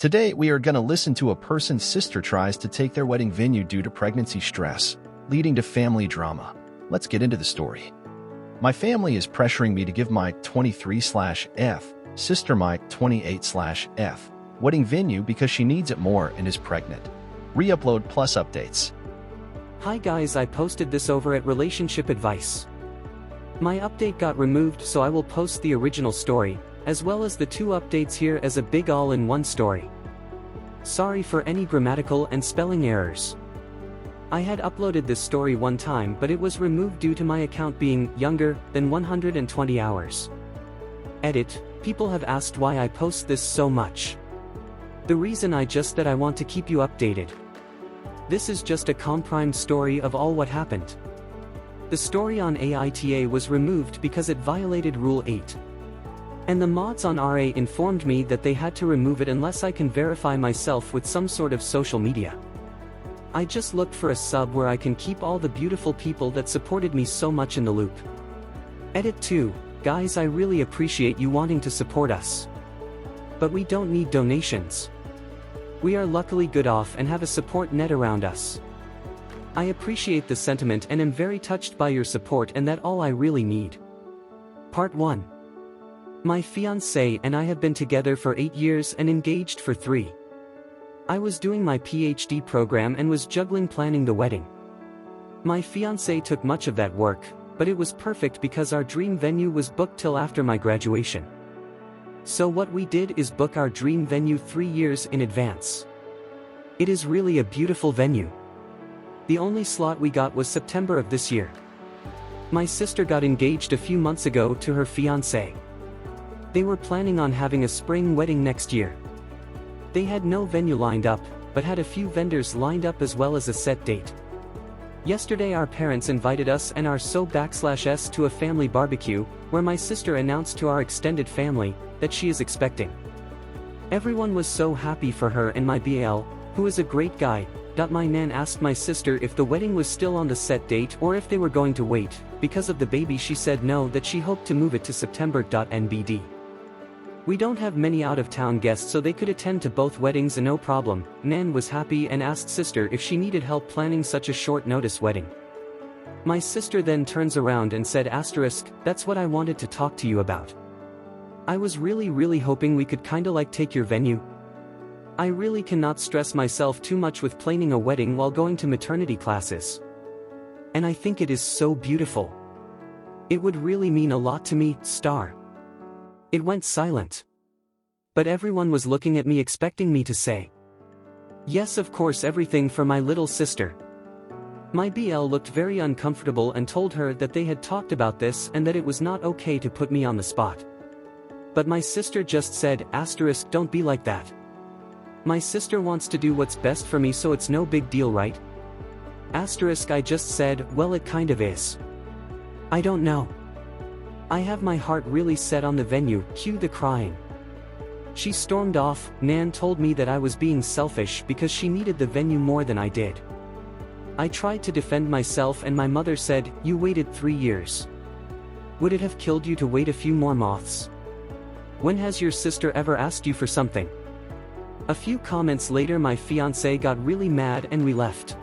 Today, we are going to listen to a person's sister tries to take their wedding venue due to pregnancy stress, leading to family drama. Let's get into the story. My family is pressuring me to give my 23/F sister my 28/F wedding venue because she needs it more and is pregnant. Re-upload plus updates. Hi guys, I posted this over at Relationship Advice. My update got removed, so I will post the original story, as well as the two updates here as a big all-in-one story. Sorry for any grammatical and spelling errors. I had uploaded this story one time, but it was removed due to my account being younger than 120 hours. Edit: people have asked why I post this so much. The reason that I want to keep you updated. This is just a comprimed story of all what happened. The story on AITA was removed because it violated Rule 8. And the mods on RA informed me that they had to remove it unless I can verify myself with some sort of social media. I just looked for a sub where I can keep all the beautiful people that supported me so much in the loop. Edit 2, guys, I really appreciate you wanting to support us. But we don't need donations. We are luckily good off and have a support net around us. I appreciate the sentiment and am very touched by your support, and that all I really need. Part 1. My fiancé and I have been together for 8 years and engaged for 3. I was doing my PhD program and was juggling planning the wedding. My fiancé took much of that work, but it was perfect because our dream venue was booked till after my graduation. So what we did is book our dream venue 3 years in advance. It is really a beautiful venue. The only slot we got was September of this year. My sister got engaged a few months ago to her fiancé. They were planning on having a spring wedding next year. They had no venue lined up, but had a few vendors lined up as well as a set date. Yesterday our parents invited us and our so/s to a family barbecue, where my sister announced to our extended family that she is expecting. Everyone was so happy for her, and my BL, who is a great guy. My nan asked my sister if the wedding was still on the set date or if they were going to wait. Because of the baby, she said no, that she hoped to move it to September. NBD. We don't have many out-of-town guests, so they could attend to both weddings and no problem. Nan was happy and asked sister if she needed help planning such a short notice wedding. My sister then turns around and said, "That's what I wanted to talk to you about. I was really hoping we could kinda like take your venue. I really cannot stress myself too much with planning a wedding while going to maternity classes. And I think it is so beautiful. It would really mean a lot to me." It went silent. But everyone was looking at me expecting me to say, "Yes, of course, everything for my little sister." My BL looked very uncomfortable and told her that they had talked about this and that it was not okay to put me on the spot. But my sister just said, "Don't be like that. My sister wants to do what's best for me, so it's no big deal, right?" I just said, "Well, it kind of is. I don't know. I have my heart really set on the venue." Cue the crying. She stormed off. Nan told me that I was being selfish because she needed the venue more than I did. I tried to defend myself, and my mother said, "You waited 3 years. Would it have killed you to wait a few more months? When has your sister ever asked you for something?" A few comments later, my fiancé got really mad and we left.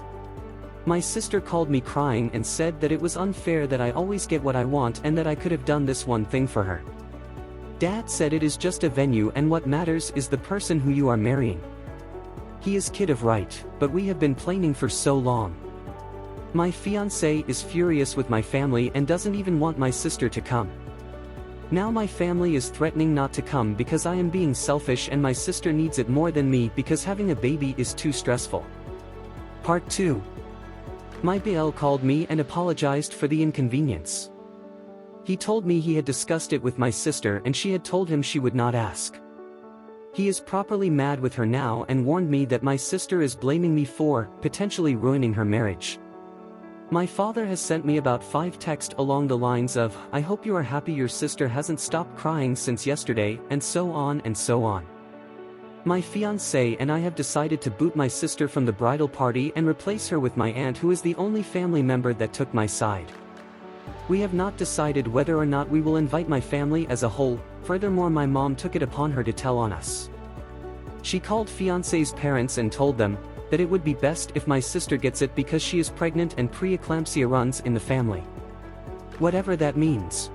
My sister called me crying and said that it was unfair that I always get what I want and that I could have done this one thing for her. Dad said it is just a venue and what matters is the person who you are marrying. He is kid of right, but we have been planning for so long. My fiancé is furious with my family and doesn't even want my sister to come. Now my family is threatening not to come because I am being selfish, and my sister needs it more than me because having a baby is too stressful. Part 2. My BL called me and apologized for the inconvenience. He told me he had discussed it with my sister and she had told him she would not ask. He is properly mad with her now and warned me that my sister is blaming me for potentially ruining her marriage. My father has sent me about 5 texts along the lines of, "I hope you are happy your sister hasn't stopped crying since yesterday," and so on and so on. My fiancé and I have decided to boot my sister from the bridal party and replace her with my aunt, who is the only family member that took my side. We have not decided whether or not we will invite my family as a whole. Furthermore, my mom took it upon her to tell on us. She called fiancé's parents and told them that it would be best if my sister gets it because she is pregnant and preeclampsia runs in the family. Whatever that means.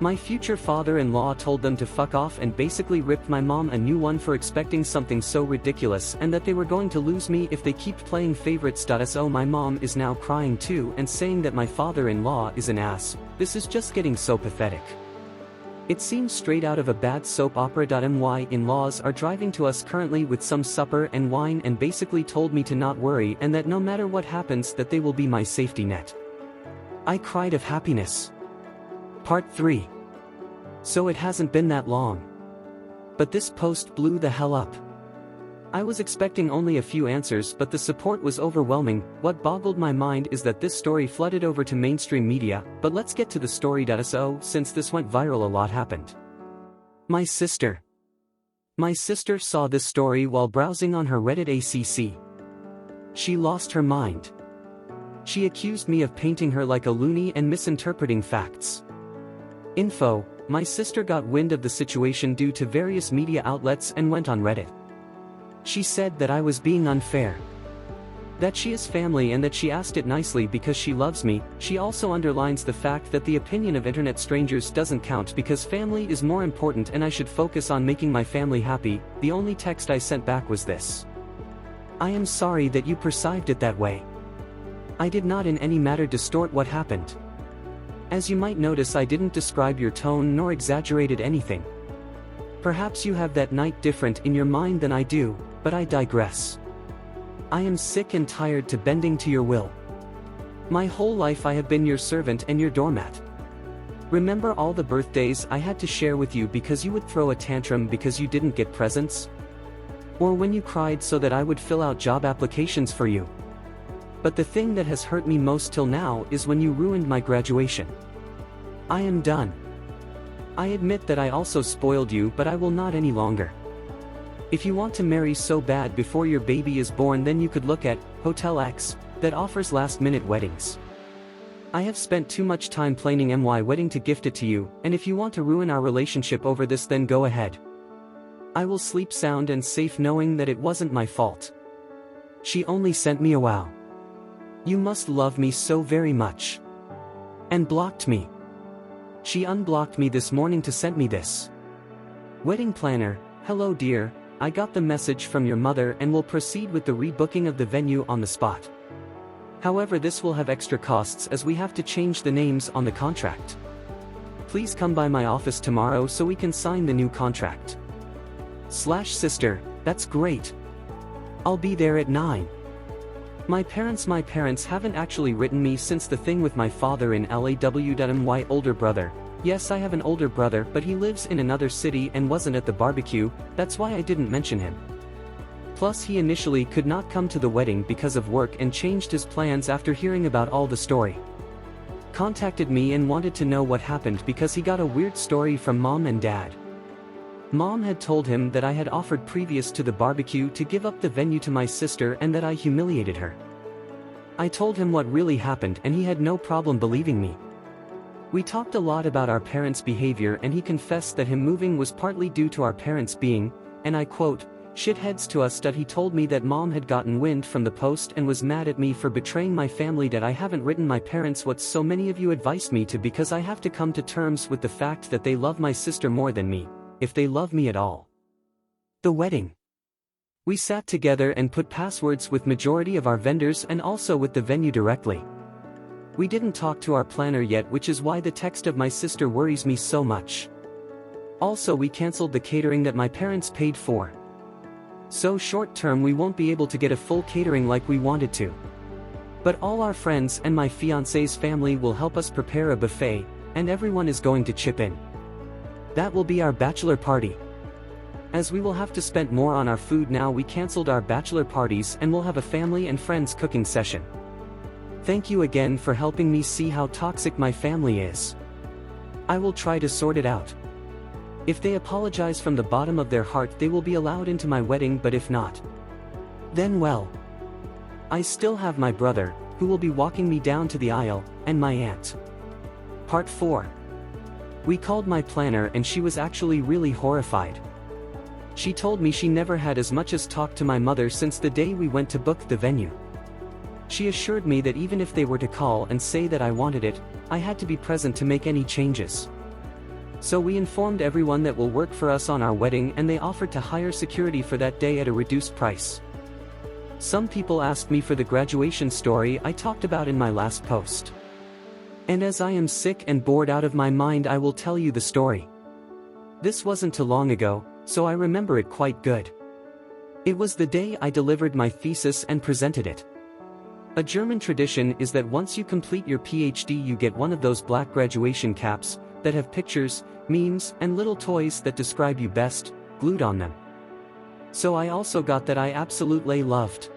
My future father-in-law told them to fuck off and basically ripped my mom a new one for expecting something so ridiculous and that they were going to lose me if they keep playing favorites. So my mom is now crying too and saying that my father-in-law is an ass. This is just getting so pathetic. It seems straight out of a bad soap opera. My in-laws are driving to us currently with some supper and wine and basically told me to not worry and that no matter what happens that they will be my safety net. I cried of happiness. Part 3. So it hasn't been that long. But this post blew the hell up. I was expecting only a few answers, but the support was overwhelming. What boggled my mind is that this story flooded over to mainstream media, but let's get to the story. So, since this went viral, a lot happened. My sister saw this story while browsing on her Reddit ACC. She lost her mind. She accused me of painting her like a loony and misinterpreting facts. Info: my sister got wind of the situation due to various media outlets and went on Reddit. She said that I was being unfair. That she is family and that she asked it nicely because she loves me. She also underlines the fact that the opinion of internet strangers doesn't count because family is more important and I should focus on making my family happy. The only text I sent back was this: I am sorry that you perceived it that way. I did not in any manner distort what happened. As you might notice, I didn't describe your tone nor exaggerated anything. Perhaps you have that night different in your mind than I do, but I digress. I am sick and tired to bending to your will. My whole life I have been your servant and your doormat. Remember all the birthdays I had to share with you because you would throw a tantrum because you didn't get presents? Or when you cried so that I would fill out job applications for you? But the thing that has hurt me most till now is when you ruined my graduation. I am done. I admit that I also spoiled you, but I will not any longer. If you want to marry so bad before your baby is born, then you could look at Hotel X, that offers last-minute weddings. I have spent too much time planning my wedding to gift it to you, and if you want to ruin our relationship over this, then go ahead. I will sleep sound and safe knowing that it wasn't my fault. She only sent me a wow. You must love me so very much. And blocked me. She unblocked me this morning to send me this. Wedding planner: hello dear, I got the message from your mother and will proceed with the rebooking of the venue on the spot. However, this will have extra costs as we have to change the names on the contract. Please come by my office tomorrow so we can sign the new contract. /sister, that's great. I'll be there at 9. My parents haven't actually written me since the thing with my father in LAW. My older brother. Yes, I have an older brother, but he lives in another city and wasn't at the barbecue, that's why I didn't mention him. Plus he initially could not come to the wedding because of work and changed his plans after hearing about all the story. Contacted me and wanted to know what happened because he got a weird story from mom and dad. Mom had told him that I had offered previous to the barbecue to give up the venue to my sister and that I humiliated her. I told him what really happened and he had no problem believing me. We talked a lot about our parents' behavior and he confessed that him moving was partly due to our parents being, and I quote, shitheads to us. He told me that mom had gotten wind from the post and was mad at me for betraying my family, that I haven't written my parents what so many of you advised me to because I have to come to terms with the fact that they love my sister more than me. If they love me at all. The wedding. We sat together and put passwords with majority of our vendors and also with the venue directly. We didn't talk to our planner yet, which is why the text of my sister worries me so much. Also, we cancelled the catering that my parents paid for. So short term we won't be able to get a full catering like we wanted to. But all our friends and my fiancé's family will help us prepare a buffet, and everyone is going to chip in. That will be our bachelor party. As we will have to spend more on our food now, we cancelled our bachelor parties and we'll have a family and friends cooking session. Thank you again for helping me see how toxic my family is. I will try to sort it out. If they apologize from the bottom of their heart, they will be allowed into my wedding, but if not, then well. I still have my brother, who will be walking me down to the aisle, and my aunt. Part 4. We called my planner and she was actually really horrified. She told me she never had as much as talked to my mother since the day we went to book the venue. She assured me that even if they were to call and say that I wanted it, I had to be present to make any changes. So we informed everyone that will work for us on our wedding, and they offered to hire security for that day at a reduced price. Some people asked me for the graduation story I talked about in my last post. And as I am sick and bored out of my mind, I will tell you the story. This wasn't too long ago, so I remember it quite good. It was the day I delivered my thesis and presented it. A German tradition is that once you complete your PhD, you get one of those black graduation caps that have pictures, memes, and little toys that describe you best, glued on them. So I also got that I absolutely loved.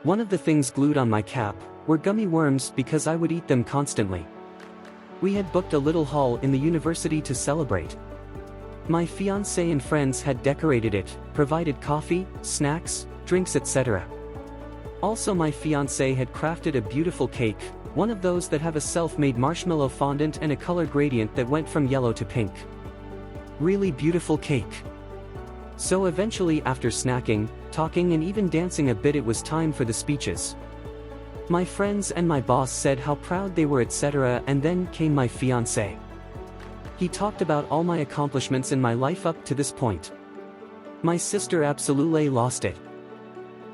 One of the things glued on my cap were gummy worms because I would eat them constantly. We had booked a little hall in the university to celebrate. My fiancé and friends had decorated it, provided coffee, snacks, drinks, etc. Also, my fiancé had crafted a beautiful cake, one of those that have a self-made marshmallow fondant and a color gradient that went from yellow to pink. Really beautiful cake. So eventually, after snacking, talking, and even dancing a bit, it was time for the speeches. My friends and my boss said how proud they were, etc., and then came my fiancé. He talked about all my accomplishments in my life up to this point. My sister absolutely lost it.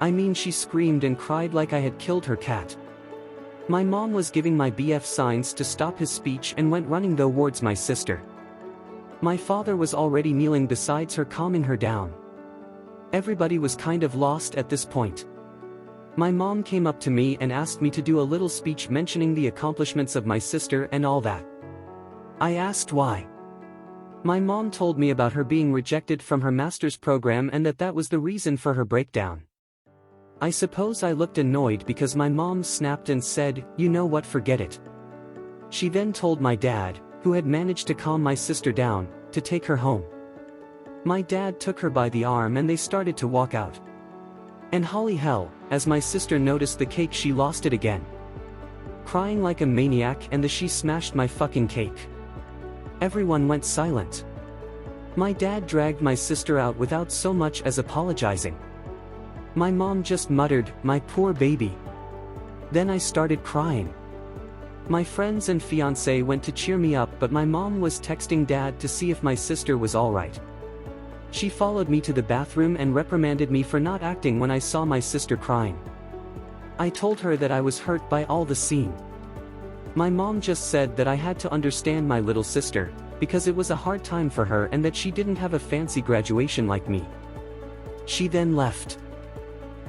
I mean, she screamed and cried like I had killed her cat. My mom was giving my BF signs to stop his speech and went running towards my sister. My father was already kneeling beside her, calming her down. Everybody was kind of lost at this point. My mom came up to me and asked me to do a little speech mentioning the accomplishments of my sister and all that. I asked why. My mom told me about her being rejected from her master's program and that was the reason for her breakdown. I suppose I looked annoyed because my mom snapped and said, "You know what, forget it." She then told my dad, who had managed to calm my sister down, to take her home. My dad took her by the arm and they started to walk out. And holy hell, as my sister noticed the cake, she lost it again. Crying like a maniac, and she smashed my fucking cake. Everyone went silent. My dad dragged my sister out without so much as apologizing. My mom just muttered, "My poor baby." Then I started crying. My friends and fiancé went to cheer me up, but my mom was texting dad to see if my sister was alright. She followed me to the bathroom and reprimanded me for not acting when I saw my sister crying. I told her that I was hurt by all the scene. My mom just said that I had to understand my little sister, because it was a hard time for her and that she didn't have a fancy graduation like me. She then left.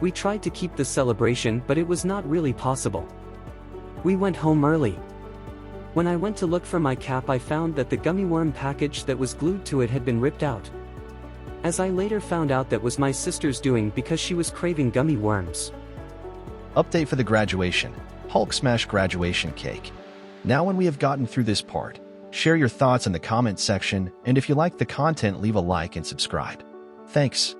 We tried to keep the celebration, but it was not really possible. We went home early. When I went to look for my cap, I found that the gummy worm package that was glued to it had been ripped out. As I later found out, that was my sister's doing because she was craving gummy worms. Update for the graduation. Hulk smash graduation cake. Now when we have gotten through this part, share your thoughts in the comment section, and if you like the content, leave a like and subscribe. Thanks.